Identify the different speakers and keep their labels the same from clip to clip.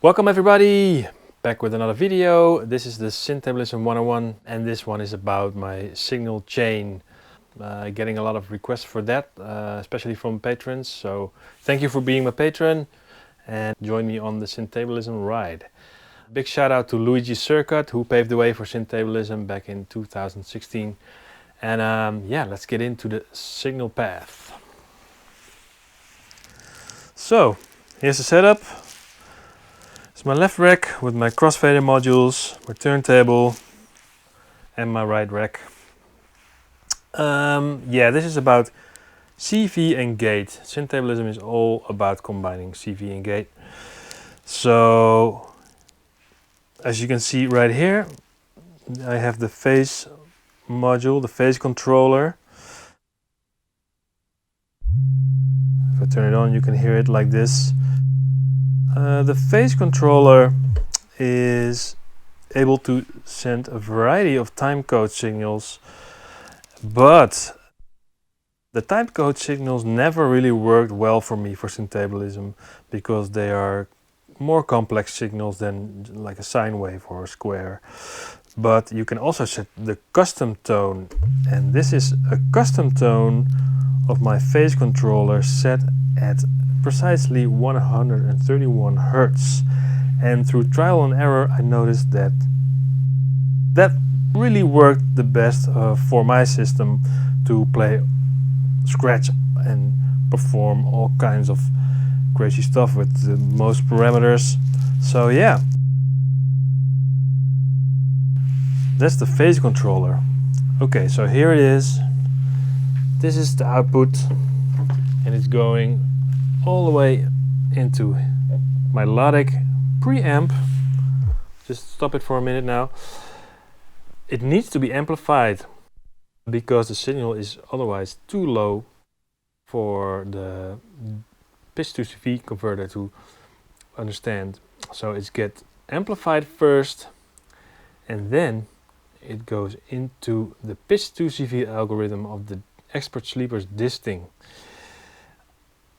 Speaker 1: Welcome everybody, back with another video. This is the Syntablism 101 and this one is about my signal chain. Getting a lot of requests for that, especially from patrons. So thank you for being my patron and join me on the Syntablism ride. Big shout out to Luigi Circuit who paved the way for Syntablism back in 2016. And yeah, let's get into the signal path. So here's the setup. It's my left rack with my crossfader modules, my turntable, and my right rack. Yeah, this is about CV and gate. Syntablism is all about combining CV and gate. So, as you can see right here, I have the phase module, the phase controller. If I turn it on, you can hear it like this. The phase controller is able to send a variety of timecode signals, but the timecode signals never really worked well for me for Syntablism because they are more complex signals than like a sine wave or a square. But you can also set the custom tone, and this is a custom tone of my phase controller set at precisely 131 Hertz. And through trial and error I noticed that that really worked the best for my system to play scratch and perform all kinds of crazy stuff with the most parameters. So yeah, that's the phase controller. Okay, so here it is. This is the output and it's going all the way into my melodic preamp. Just stop it for a minute now. It needs to be amplified because the signal is otherwise too low for the pitch to CV converter to understand. So it's get amplified first and then it goes into the pitch to CV algorithm of the Expert Sleeper's disting.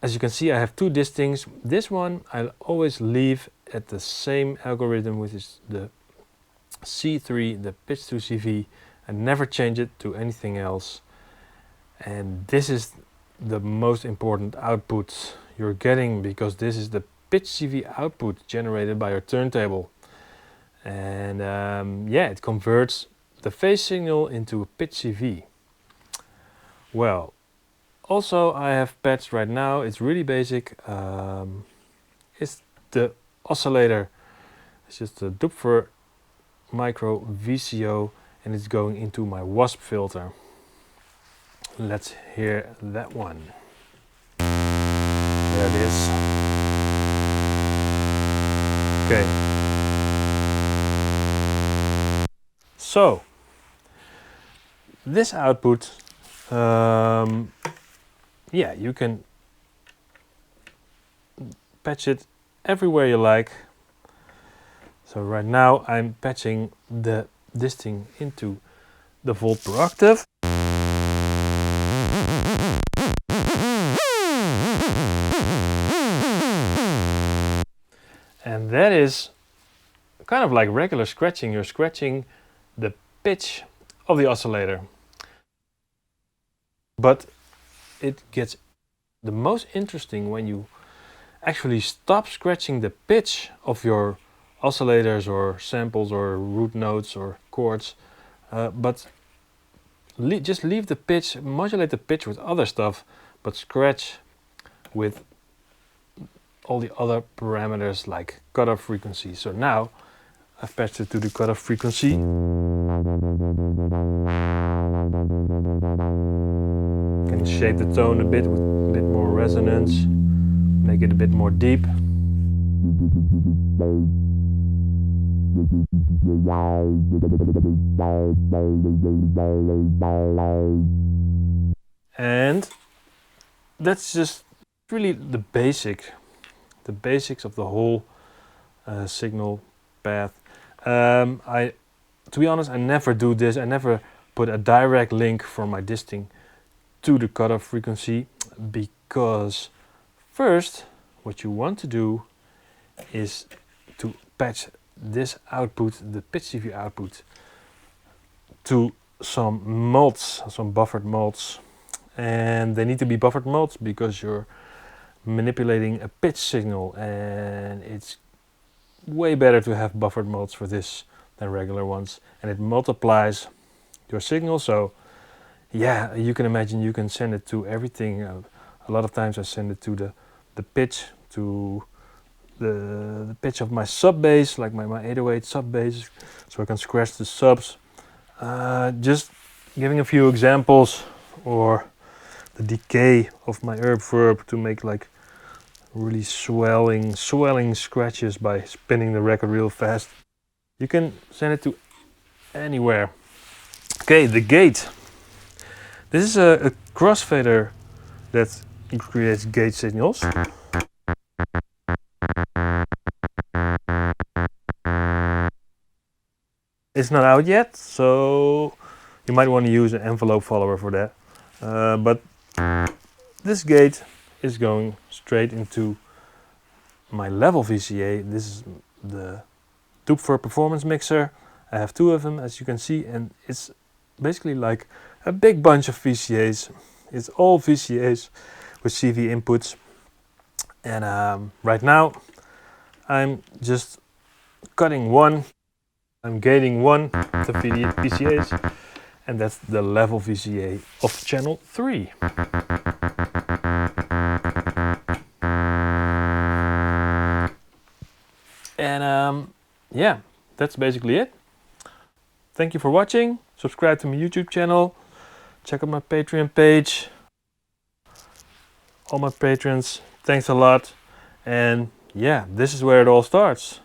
Speaker 1: As you can see, I have two distings. This one I'll always leave at the same algorithm, which is the C3, the pitch to CV. I never change it to anything else. And this is the most important output you're getting because this is the pitch CV output generated by your turntable. And yeah, it converts the phase signal into a pitch CV. Well, also I have patched right now, it's really basic, it's the oscillator. It's just a Doepfer micro VCO and it's going into my wasp filter. Let's hear that one. There it is. Okay. So, this output, yeah, you can patch it everywhere you like. So right now I'm patching the disting into the volt per octave. And that is kind of like regular scratching. You're scratching the pitch of the oscillator. But it gets the most interesting when you actually stop scratching the pitch of your oscillators or samples or root notes or chords, but just leave the pitch, modulate the pitch with other stuff, but scratch with all the other parameters like cutoff frequency. So now I've patched it to the cutoff frequency. Can shape the tone a bit with a bit more resonance, make it a bit more deep. And that's just really the basics of the whole signal path. To be honest, I never do this. I never put a direct link from my disting to the cutoff frequency because first what you want to do is patch this output, the pitch CV output, to some modes, some buffered modes. And they need to be buffered modes because you're manipulating a pitch signal, and it's way better to have buffered modes for this than regular ones, and it multiplies your signal. So yeah, you can imagine you can send it to everything. A lot of times I send it to the pitch, to the pitch of my sub bass, like my 808 sub bass, so I can scratch the subs. Just giving a few examples, or the decay of my herb verb to make like really swelling scratches by spinning the record real fast. You can send it to anywhere. Okay, the gate. This is a crossfader that creates gate signals. It's not out yet, so you might want to use an envelope follower for that. But this gate is going straight into my level VCA. This is the Doopfer performance mixer. I have two of them, as you can see, and it's basically like a big bunch of VCAs. It's all VCAs with CV inputs. And right now I'm just cutting one. I'm gating one of the VCAs, and that's the level VCA of channel 3. And yeah, that's basically it. Thank you for watching. Subscribe to my YouTube channel. Check out my Patreon page. All my patrons, thanks a lot. And yeah, this is where it all starts.